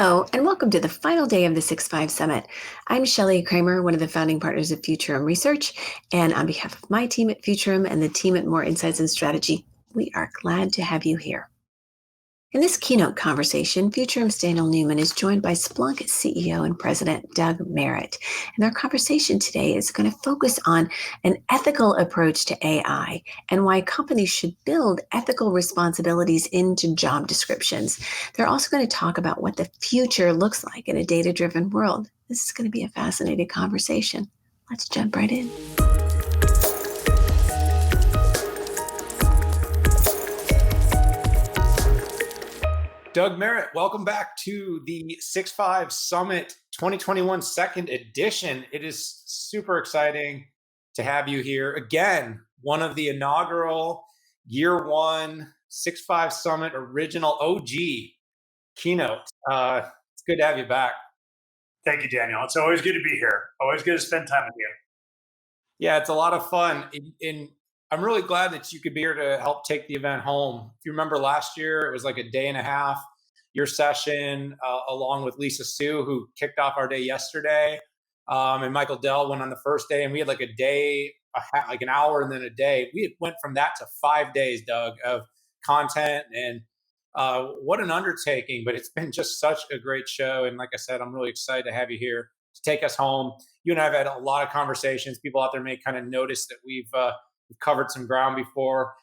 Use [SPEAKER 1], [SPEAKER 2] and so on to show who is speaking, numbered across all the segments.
[SPEAKER 1] Hello, and welcome to the final day of the 6-5 Summit. I'm Shelley Kramer, one of the founding partners of Futurum Research, and on behalf of my team at Futurum and the team at Moor Insights and Strategy, we are glad to have you here. In this keynote conversation, Futurum's Daniel Newman is joined by Splunk CEO and President Doug Merritt. And our conversation today is going to focus on an ethical approach to AI and why companies should build ethical responsibilities into job descriptions. They're also going to talk about what the future looks like in a data-driven world. This is going to be a fascinating conversation. Let's jump right in.
[SPEAKER 2] Doug Merritt, welcome back to the 6-5 Summit 2021 second edition. It is super exciting to have you here. Again, one of the inaugural year one 6-5 Summit original OG keynotes. It's good to have you back.
[SPEAKER 3] Thank you, Daniel. It's always good to be here. Always good to spend time with you.
[SPEAKER 2] Yeah, it's a lot of fun. I'm really glad that you could be here to help take the event home. If you remember last year, it was like a day and a half, your session, along with Lisa Sue, who kicked off our day yesterday. And Michael Dell went on the first day, and we had like a day, like an hour and then a day. We went from that to 5 days, Doug, of content. And what an undertaking, but it's been just such a great show. And like I said, I'm really excited to have you here to take us home. You and I have had a lot of conversations. People out there may kind of notice that we've covered some ground before.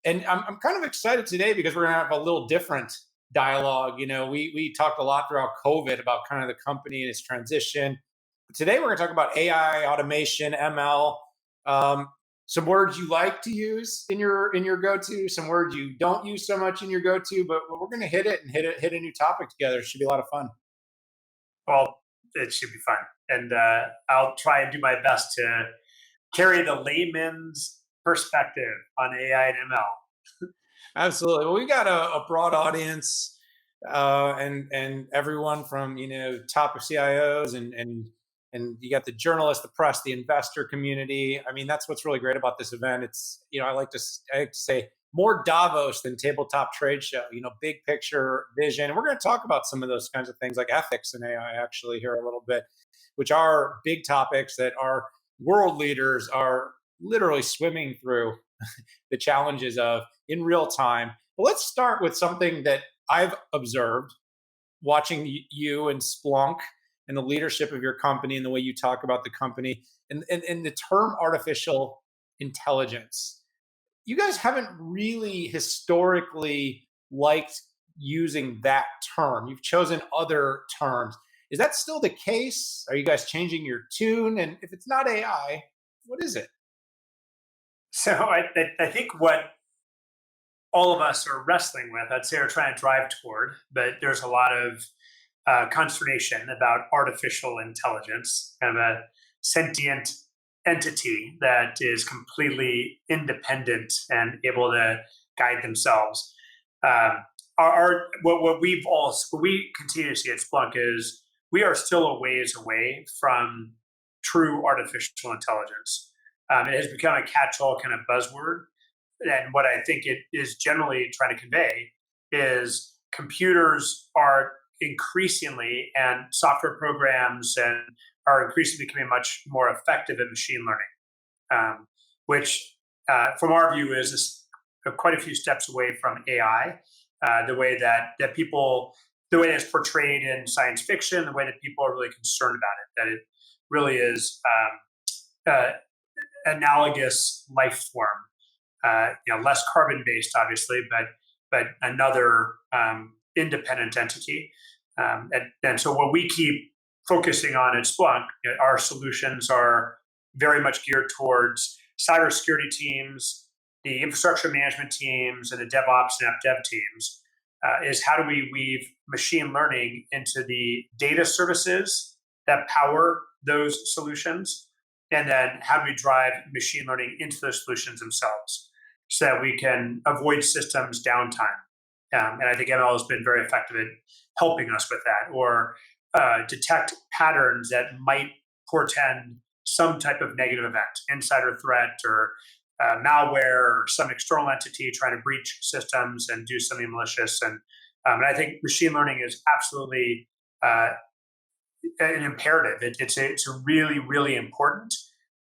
[SPEAKER 2] And I'm kind of excited today because we're going to have a little different dialogue. You know, we talked a lot throughout COVID about kind of the company and its transition. But today we're going to talk about AI, automation, ML, some words you like to use in your go-to, some words you don't use so much in your go-to, but we're going to hit a new topic together. It should be a lot of fun.
[SPEAKER 3] Well, it should be fun. And I'll try and do my best to carry the layman's perspective on AI and ML.
[SPEAKER 2] Absolutely. Well, we got a broad audience, and everyone from top of CIOs and you got the journalists, the press, the investor community. I mean, that's what's really great about this event. It's I like to say more Davos than tabletop trade show. Big picture vision. And we're going to talk about some of those kinds of things like ethics and AI actually here a little bit, which are big topics that our world leaders are literally swimming through the challenges of in real time. But let's start with something that I've observed watching you and Splunk and the leadership of your company and the way you talk about the company and the term artificial intelligence. You guys haven't really historically liked using that term. You've chosen other terms. Is that still the case? Are you guys changing your tune? And if it's not AI, what is it?
[SPEAKER 3] So I think what all of us are wrestling with, I'd say, are trying to drive toward, but there's a lot of consternation about artificial intelligence, kind of a sentient entity that is completely independent and able to guide themselves. What we continue to see at Splunk is we are still a ways away from true artificial intelligence. It has become a catch-all kind of buzzword. And what I think it is generally trying to convey is computers are increasingly, and software programs and are increasingly becoming much more effective in machine learning, which from our view is quite a few steps away from AI, the way that it's portrayed in science fiction, the way that people are really concerned about it, that it really is analogous life form, less carbon-based, obviously, but another independent entity. And so what we keep focusing on at Splunk, our solutions are very much geared towards cybersecurity teams, the infrastructure management teams, and the DevOps and app dev teams, is how do we weave machine learning into the data services that power those solutions? And then how do we drive machine learning into those solutions themselves so that we can avoid systems downtime? And I think ML has been very effective at helping us with that, or detect patterns that might portend some type of negative event, insider threat or malware or some external entity trying to breach systems and do something malicious. And I think machine learning is absolutely an imperative. It's really, really important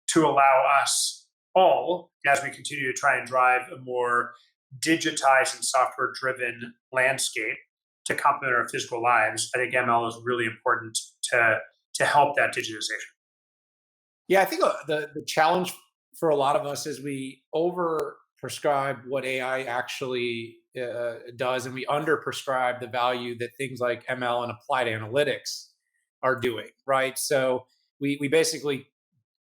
[SPEAKER 3] to allow us all, as we continue to try and drive a more digitized and software-driven landscape to complement our physical lives. I think ML is really important to help that digitization.
[SPEAKER 2] Yeah, I think the challenge for a lot of us is we over prescribe what AI actually does, and we under prescribe the value that things like ML and applied analytics are doing, right? So we basically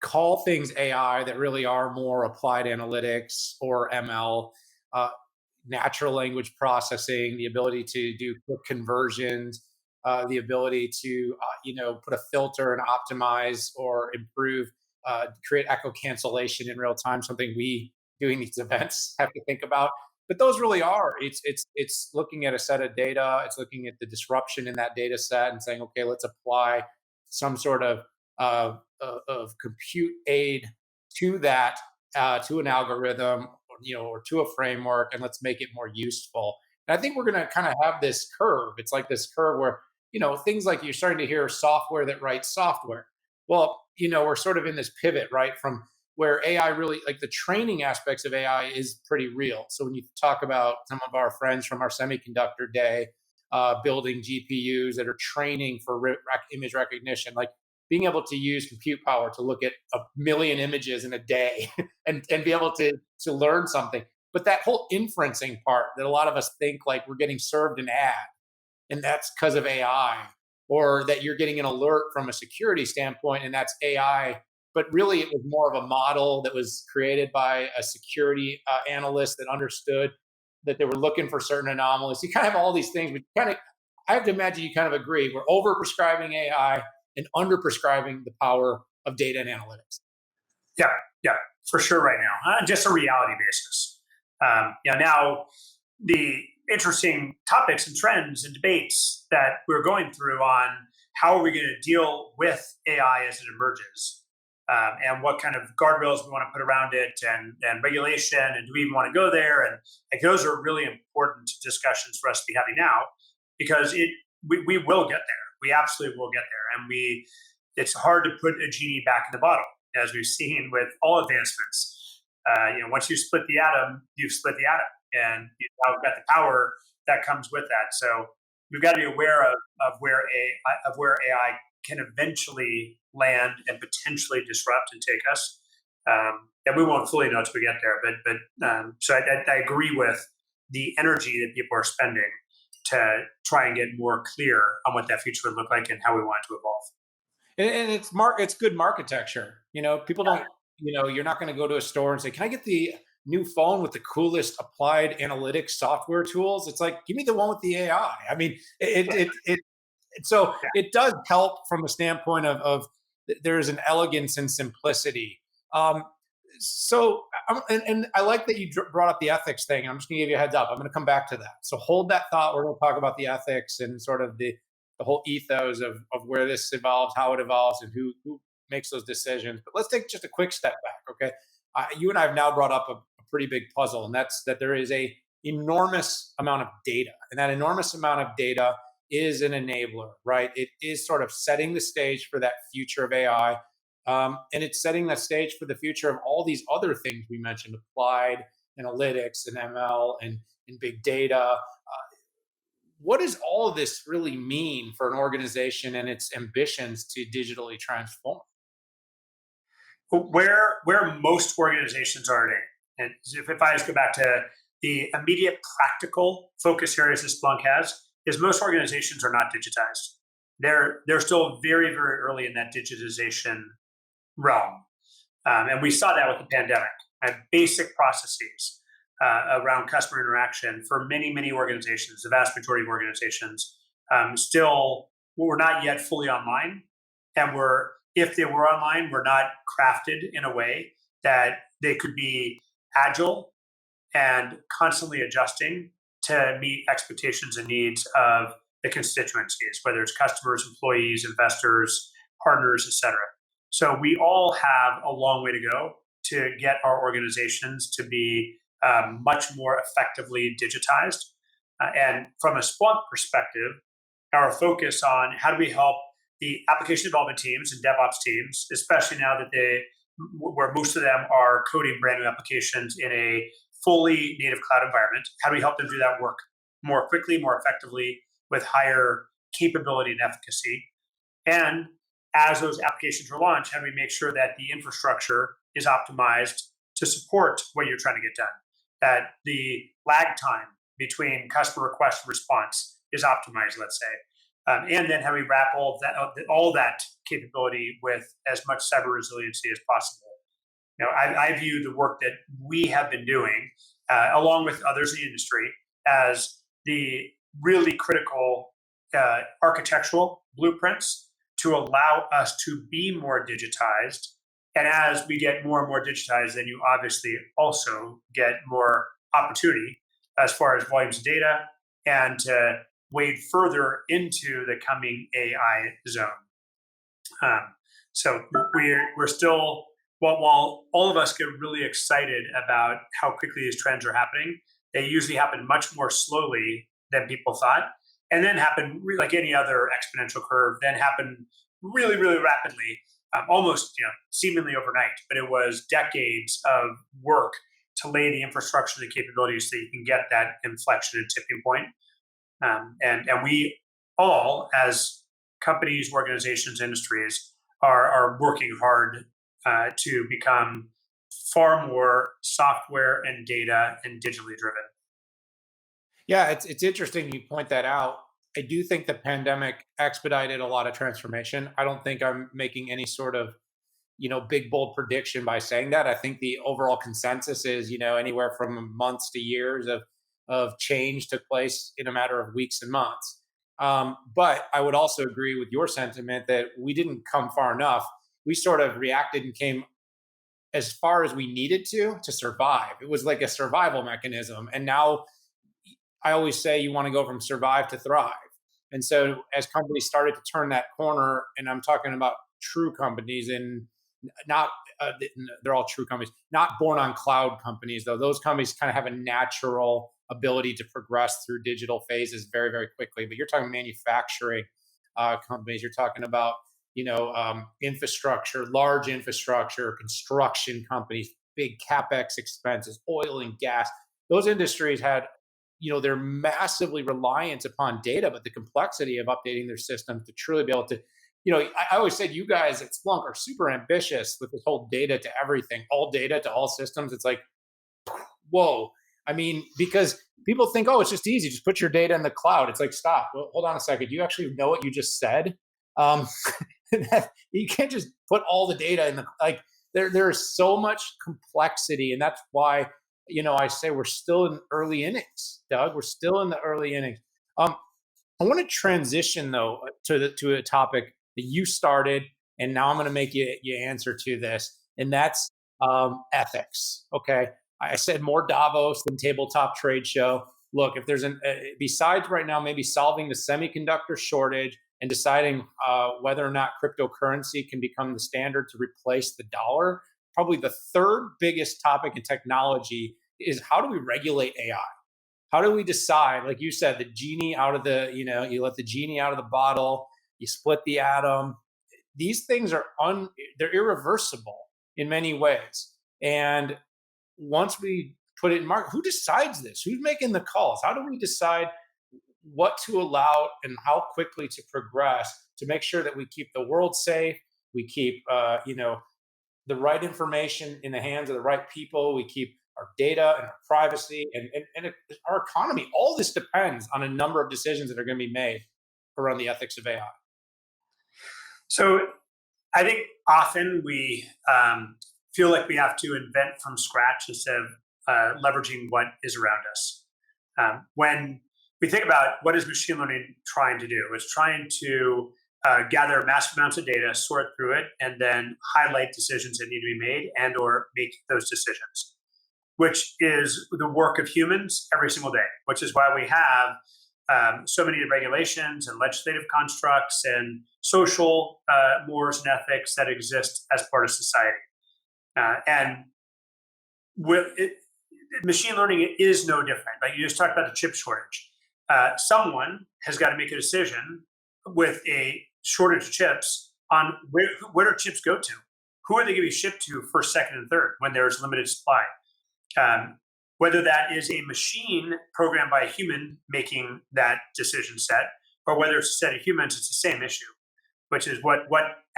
[SPEAKER 2] call things AI that really are more applied analytics or ML, uh, natural language processing, the ability to do quick conversions, the ability to put a filter and optimize or improve, create echo cancellation in real time, something we doing these events have to think about. But those really are. It's looking at a set of data. It's looking at the disruption in that data set and saying, okay, let's apply some sort of compute aid to that, to an algorithm, or to a framework, and let's make it more useful. And I think we're going to kind of have this curve. It's like this curve where things like you're starting to hear software that writes software. Well, we're sort of in this pivot, right, from where AI really, like the training aspects of AI is pretty real. So when you talk about some of our friends from our semiconductor day, building GPUs that are training for image recognition, like being able to use compute power to look at 1 million images in a day and be able to learn something. But that whole inferencing part that a lot of us think like we're getting served an ad, and that's because of AI, or that you're getting an alert from a security standpoint, and that's AI. But really, it was more of a model that was created by a security analyst that understood that they were looking for certain anomalies. You kind of have all these things, but I have to imagine you kind of agree. We're over prescribing AI and under prescribing the power of data and analytics.
[SPEAKER 3] Yeah, yeah, for sure. Right now, on just a reality basis. Now the interesting topics and trends and debates that we're going through on how are we going to deal with AI as it emerges, and what kind of guardrails we want to put around it, and regulation, and do we even want to go there? And like, those are really important discussions for us to be having now, because we will get there. We absolutely will get there, and it's hard to put a genie back in the bottle, as we've seen with all advancements. Once you split the atom, you've split the atom, and you've now got the power that comes with that. So we've got to be aware of where AI can eventually land and potentially disrupt and take us. And we won't fully know until we get there. So I agree with the energy that people are spending to try and get more clear on what that future would look like and how we want it to evolve.
[SPEAKER 2] And it's good marketecture. People don't. You're not going to go to a store and say, "Can I get the new phone with the coolest applied analytics software tools?" It's like, give me the one with the AI. I mean, so it does help from a standpoint of there's an elegance and simplicity. And I like that you brought up the ethics thing. I'm just going to give you a heads up. I'm going to come back to that. So hold that thought. We're going to talk about the ethics and sort of the whole ethos of where this evolves, how it evolves, and who makes those decisions. But let's take just a quick step back, okay? You and I have now brought up a pretty big puzzle, and that's that there is a enormous amount of data, and that enormous amount of data is an enabler, right? It is sort of setting the stage for that future of AI. And it's setting the stage for the future of all these other things we mentioned: applied analytics and ML and big data. What does all of this really mean for an organization and its ambitions to digitally transform?
[SPEAKER 3] Where most organizations are today, and if I just go back to the immediate practical focus areas that Splunk has, is most organizations are not digitized. They're still very, very early in that digitization realm. And we saw that with the pandemic. Basic processes around customer interaction for many, many organizations, the vast majority of organizations, still were not yet fully online. And if they were online, were not crafted in a way that they could be agile and constantly adjusting to meet expectations and needs of the constituencies, whether it's customers, employees, investors, partners, etc. So we all have a long way to go to get our organizations to be much more effectively digitized. And from a Splunk perspective, our focus on how do we help the application development teams and DevOps teams, especially now that where most of them are coding brand new applications in a fully native cloud environment. How do we help them do that work more quickly, more effectively, with higher capability and efficacy? And as those applications are launched, how do we make sure that the infrastructure is optimized to support what you're trying to get done? That the lag time between customer request and response is optimized, let's say. And then how we wrap all that capability with as much cyber resiliency as possible. I view the work that we have been doing, along with others in the industry, as the really critical architectural blueprints to allow us to be more digitized. And as we get more and more digitized, then you obviously also get more opportunity as far as volumes of data and to wade further into the coming AI zone. So we're still, while all of us get really excited about how quickly these trends are happening, they usually happen much more slowly than people thought, and then happen like any other exponential curve, then happen really, really rapidly, almost seemingly overnight. But it was decades of work to lay the infrastructure, the capabilities, so you can get that inflection and tipping point. And we all, as companies, organizations, industries, are working hard to become far more software and data and digitally driven.
[SPEAKER 2] Yeah, it's interesting you point that out. I do think the pandemic expedited a lot of transformation. I don't think I'm making any sort of big bold prediction by saying that. I think the overall consensus is anywhere from months to years of change took place in a matter of weeks and months. But I would also agree with your sentiment that we didn't come far enough. We sort of reacted and came as far as we needed to survive. It was like a survival mechanism. And now I always say you want to go from survive to thrive. And so as companies started to turn that corner, and I'm talking about true companies and not, they're all true companies, not born on cloud companies, though. Those companies kind of have a natural ability to progress through digital phases very, very quickly. But you're talking manufacturing companies, you're talking about, infrastructure, large infrastructure, construction companies, big CapEx expenses, oil and gas. Those industries had, they're massively reliant upon data, but the complexity of updating their systems to truly be able to, I always said you guys at Splunk are super ambitious with this whole data to everything, all data to all systems. It's like, whoa. I mean, because people think, oh, it's just easy. Just put your data in the cloud. It's like, stop. Well, hold on a second. Do you actually know what you just said? You can't just put all the data in there is so much complexity. And that's why, I say we're still in early innings, Doug. We're still in the early innings. I want to transition though to a topic that you started, and now I'm going to make you answer to this, and that's ethics. Okay, I said more Davos than tabletop trade show. Look, if there's besides right now maybe solving the semiconductor shortage and deciding whether or not cryptocurrency can become the standard to replace the dollar, probably the third biggest topic in technology is how do we regulate AI? How do we decide, like you said, the genie out of the, you let the genie out of the bottle, you split the atom. These things are they're irreversible in many ways. And once we put it in market, who decides this? Who's making the calls? How do we decide what to allow and how quickly to progress to make sure that we keep the world safe, we keep, the right information in the hands of the right people, we keep our data and our privacy and our economy. All this depends on a number of decisions that are going to be made around the ethics of AI.
[SPEAKER 3] So I think often we feel like we have to invent from scratch instead of leveraging what is around us. When we think about what is machine learning trying to do, it's trying to gather massive amounts of data, sort through it, and then highlight decisions that need to be made and or make those decisions, which is the work of humans every single day, which is why we have so many regulations and legislative constructs and social mores and ethics that exist as part of society. And machine learning is no different. Like you just talked about the chip shortage. Someone has got to make a decision with a shortage of chips on where do chips go to? Who are they going to be shipped to first, second, and third when there's limited supply? Whether that is a machine programmed by a human making that decision set, or whether it's a set of humans, it's the same issue, which is what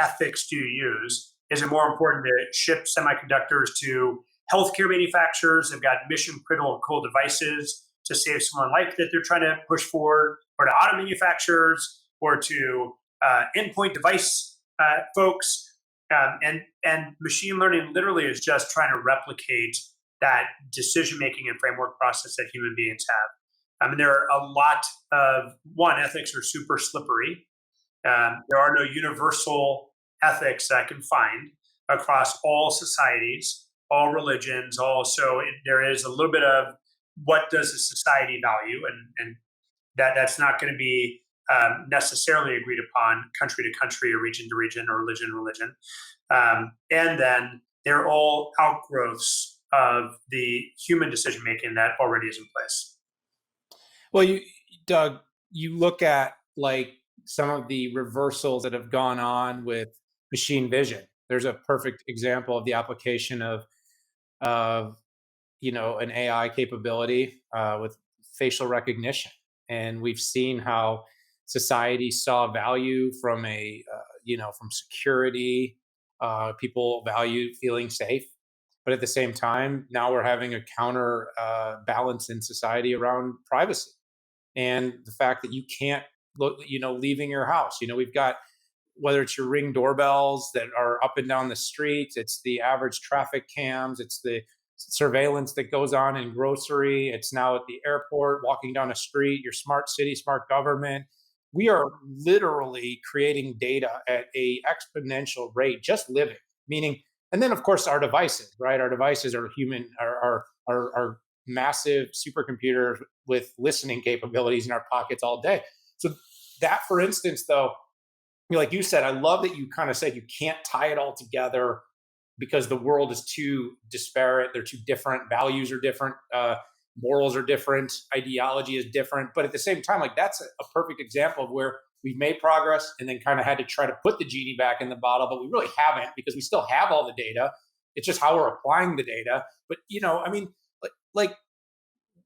[SPEAKER 3] ethics do you use? Is it more important to ship semiconductors to healthcare manufacturers? They've got mission critical devices to save someone life that they're trying to push forward, or to auto manufacturers, or to endpoint device folks. And machine learning literally is just trying to replicate that decision-making and framework process that human beings have. There are a lot of, ethics are super slippery. There are no universal ethics that I can find across all societies, all religions, there is a little bit of what does a society value, and that's not going to be necessarily agreed upon country to country or region to region or religion to religion. And then they're all outgrowths of the human decision making that already is in place.
[SPEAKER 2] Well, Doug, you look at like some of the reversals that have gone on with machine vision. There's a perfect example of the application of an AI capability with facial recognition, and we've seen how society saw value from from security. People value feeling safe, but at the same time, now we're having a counter balance in society around privacy and the fact that you can't look, leaving your house. We've got, whether it's your Ring doorbells that are up and down the street, it's the average traffic cams, it's the surveillance that goes on in grocery, it's now at the airport, walking down a street, your smart city, smart government. We are literally creating data at a exponential rate, just living, meaning, and then of course our devices, right? Our devices are are massive supercomputers with listening capabilities in our pockets all day. So that, for instance, though, like you said, I love that you kind of said you can't tie it all together because the world is too disparate. They're too different. Values are different. Morals are different. Ideology is different. But at the same time, like that's a perfect example of where we've made progress and then kind of had to try to put the genie back in the bottle, but we really haven't because we still have all the data. It's just how we're applying the data. But like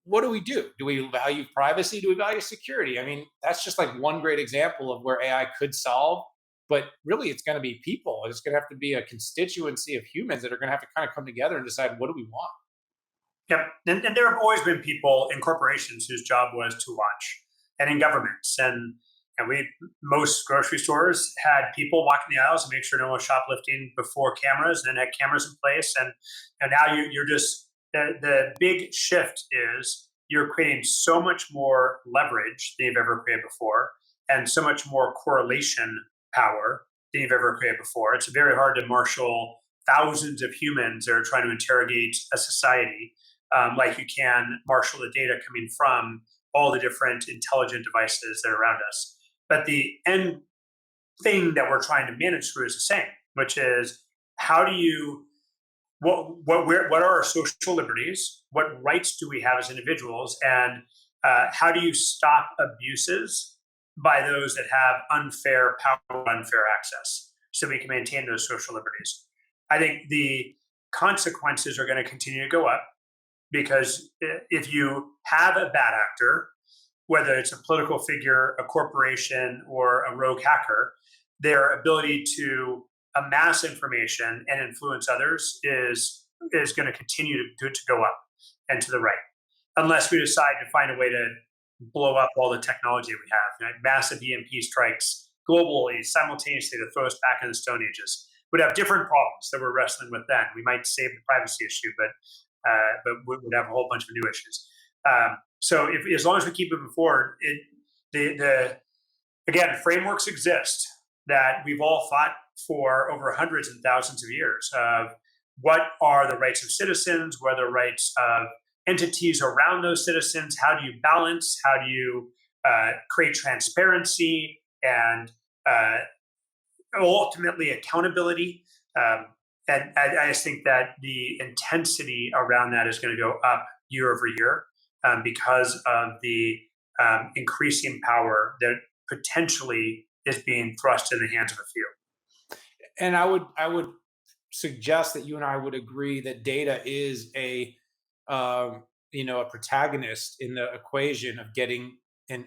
[SPEAKER 2] what do we do? Do we value privacy? Do we value security? That's just like one great example of where AI could solve. But really, it's going to be people. It's going to have to be a constituency of humans that are going to have to kind of come together and decide, what do we want?
[SPEAKER 3] Yep. And there have always been people in corporations whose job was to watch, and in governments. And most grocery stores had people walking the aisles and make sure no one was shoplifting before cameras, and then had cameras in place. And now you're just, the big shift is you're creating so much more leverage than you've ever created before, and so much more correlation power than you've ever created before. It's very hard to marshal thousands of humans that are trying to interrogate a society like you can marshal the data coming from all the different intelligent devices that are around us. But the end thing that we're trying to manage through is the same, which is how do you, what are our social liberties? What rights do we have as individuals? And how do you stop abuses by those that have unfair power, unfair access, so we can maintain those social liberties? I think the consequences are going to continue to go up, because if you have a bad actor, whether it's a political figure, a corporation, or a rogue hacker, their ability to amass information and influence others is going to continue to go up and to the right, unless we decide to find a way to blow up all the technology we have. Massive EMP strikes globally, simultaneously, to throw us back in the Stone Ages. We'd have different problems that we're wrestling with then. We might save the privacy issue, but we would have a whole bunch of new issues. So as long as we keep moving forward, again, frameworks exist that we've all fought for over hundreds and thousands of years of what are the rights of citizens, what are the rights of entities around those citizens, how do you balance, how do you create transparency and ultimately accountability. And I just think that the intensity around that is going to go up year over year because of the increasing power that potentially is being thrust in the hands of a few.
[SPEAKER 2] And I would suggest that you and I would agree that data is a protagonist in the equation of getting and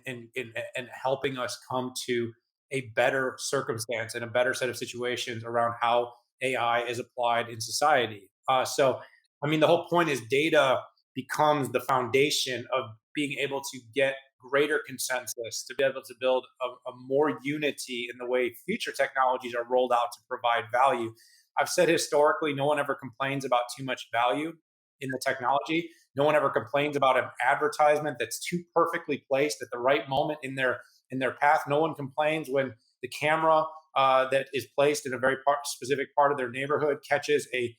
[SPEAKER 2] helping us come to a better circumstance and a better set of situations around how AI is applied in society. So, I mean, the whole point is data becomes the foundation of being able to get greater consensus, to be able to build a more unity in the way future technologies are rolled out to provide value. I've said historically, no one ever complains about too much value in the technology. No one ever complains about an advertisement that's too perfectly placed at the right moment in their path. No one complains when the camera that is placed in a very specific part of their neighborhood catches a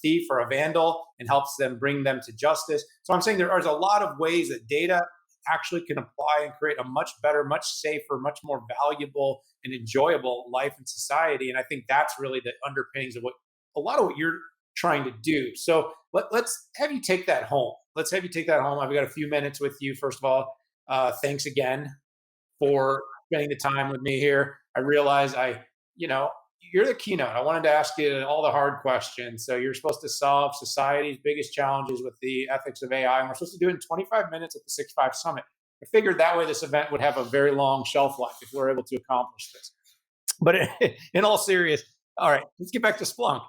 [SPEAKER 2] thief or a vandal and helps them bring them to justice. So I'm saying there's a lot of ways that data actually can apply and create a much better, much safer, much more valuable and enjoyable life in society. And I think that's really the underpinnings of what a lot of what you're trying to do. So let's have you take that home. Let's have you take that home. I've got a few minutes with you. First of all, thanks again for spending the time with me here. I realize you're the keynote. I wanted to ask you all the hard questions. So you're supposed to solve society's biggest challenges with the ethics of AI, and we're supposed to do it in 25 minutes at the 6.5 Summit. I figured that way this event would have a very long shelf life if we're able to accomplish this. But in all seriousness, all right, let's get back to Splunk.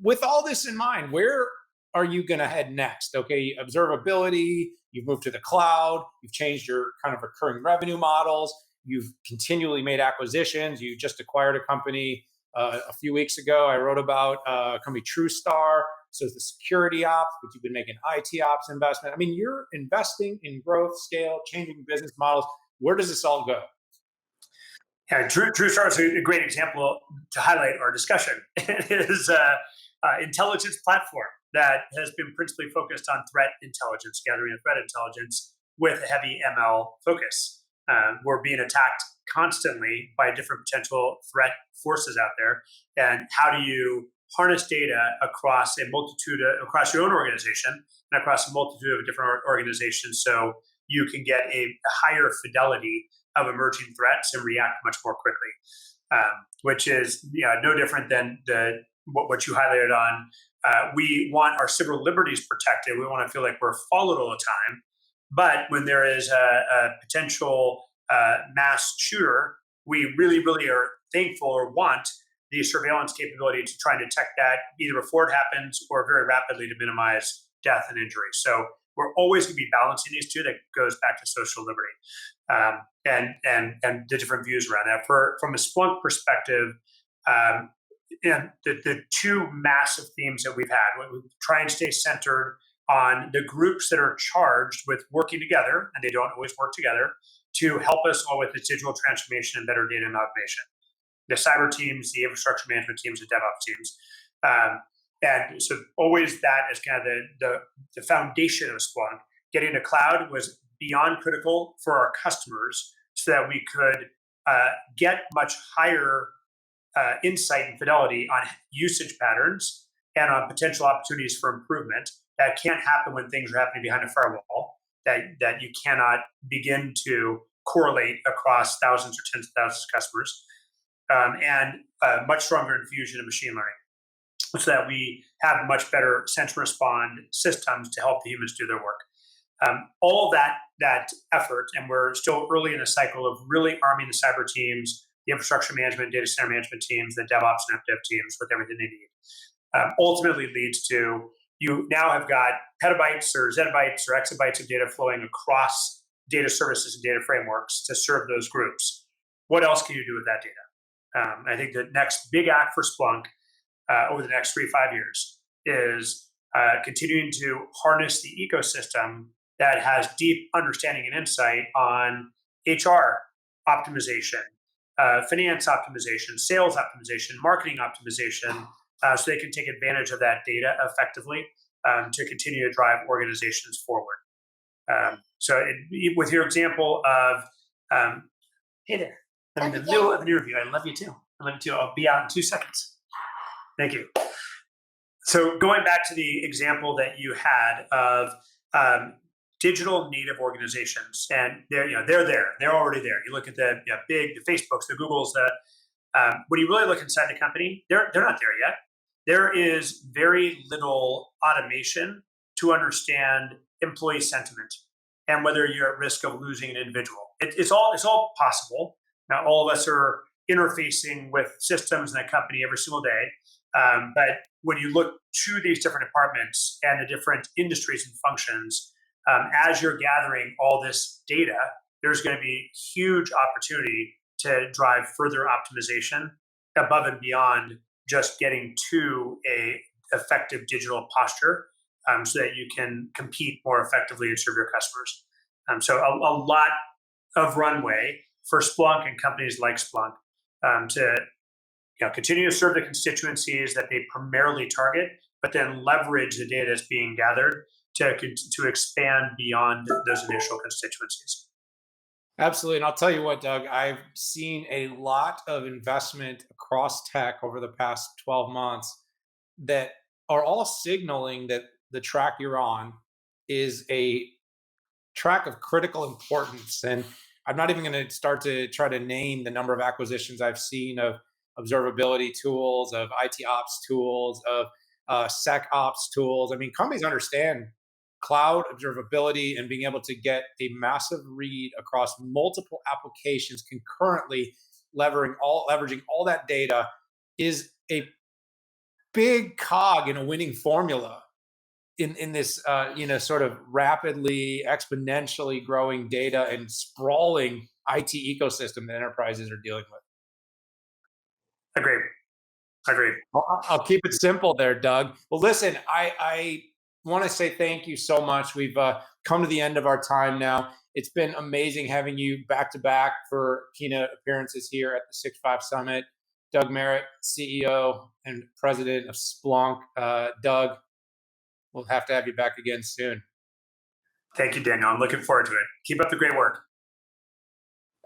[SPEAKER 2] With all this in mind, where are you going to head next? Okay, observability, you've moved to the cloud, you've changed your kind of recurring revenue models, you've continually made acquisitions. You just acquired a company a few weeks ago. I wrote about a company, TrueStar. So it's the security ops, but you've been making IT ops investment. I mean, you're investing in growth, scale, changing business models. Where does this all go?
[SPEAKER 3] Yeah, TrueStar is a great example to highlight our discussion. It is an intelligence platform that has been principally focused on threat intelligence, gathering of threat intelligence with a heavy ML focus. We're being attacked constantly by different potential threat forces out there. And how do you harness data across across your own organization and across a multitude of different organizations so you can get a higher fidelity of emerging threats and react much more quickly, which is no different than what you highlighted on. We want our civil liberties protected. We want to feel like we're followed all the time. But when there is a potential mass shooter, we really, really are thankful or want the surveillance capability to try and detect that either before it happens or very rapidly to minimize death and injury. So we're always going to be balancing these two. That goes back to social liberty and the different views around that. From a Splunk perspective, the two massive themes that we've had, we try and stay centered on the groups that are charged with working together, and they don't always work together, to help us all with this digital transformation and better data amalgamation. The cyber teams, the infrastructure management teams, the DevOps teams. And so always that is kind of the foundation of Splunk. Getting to cloud was beyond critical for our customers so that we could get much higher insight and fidelity on usage patterns and on potential opportunities for improvement. That can't happen when things are happening behind a firewall, that you cannot begin to correlate across thousands or tens of thousands of customers, and much stronger infusion of machine learning, so that we have much better sense respond systems to help the humans do their work. All that effort, and we're still early in the cycle of really arming the cyber teams, the infrastructure management, data center management teams, the DevOps and AppDev teams with everything they need, ultimately leads to you now have got petabytes or zettabytes or exabytes of data flowing across data services and data frameworks to serve those groups. What else can you do with that data? I think the next big act for Splunk over the next 3 to 5 years is continuing to harness the ecosystem that has deep understanding and insight on HR optimization, finance optimization, sales optimization, marketing optimization, so they can take advantage of that data effectively to continue to drive organizations forward. With your example of, hey there, I'm in the middle of an interview. I love you too. I love you too. I'll be out in 2 seconds. Thank you. So going back to the example that you had of digital native organizations, and they're there. They're already there. You look at the the Facebooks, the Googles, when you really look inside the company, they're not there yet. There is very little automation to understand employee sentiment and whether you're at risk of losing an individual. It's all possible. Now, all of us are interfacing with systems in a company every single day. But when you look to these different departments and the different industries and functions, as you're gathering all this data, there's going to be huge opportunity to drive further optimization above and beyond just getting to a effective digital posture, so that you can compete more effectively and serve your customers. So a lot of runway for Splunk and companies like Splunk to continue to serve the constituencies that they primarily target, but then leverage the data that's being gathered to expand beyond those initial constituencies.
[SPEAKER 2] Absolutely. And I'll tell you what, Doug, I've seen a lot of investment across tech over the past 12 months that are all signaling that the track you're on is a track of critical importance. And I'm not even going to start to try to name the number of acquisitions I've seen of observability tools, of IT ops tools, of SecOps tools. I mean, companies understand cloud observability and being able to get a massive read across multiple applications concurrently, leveraging all that data is a big cog in a winning formula in this sort of rapidly exponentially growing data and sprawling IT ecosystem that enterprises are dealing with.
[SPEAKER 3] Agreed.
[SPEAKER 2] I'll keep it simple there, Doug. Well, listen, I want to say thank you so much. We've come to the end of our time now. It's been amazing having you back to back for keynote appearances here at the 6.5 Summit. Doug Merritt, CEO and President of Splunk. Doug, we'll have to have you back again soon.
[SPEAKER 3] Thank you, Daniel. I'm looking forward to it. Keep up the great work.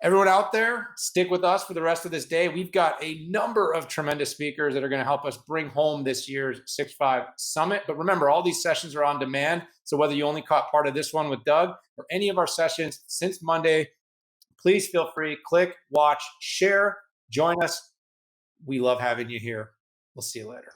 [SPEAKER 2] Everyone out there, stick with us for the rest of this day. We've got a number of tremendous speakers that are going to help us bring home this year's 6.5 Summit. But remember, all these sessions are on demand. So whether you only caught part of this one with Doug or any of our sessions since Monday, please feel free, click, watch, share, join us. We love having you here. We'll see you later.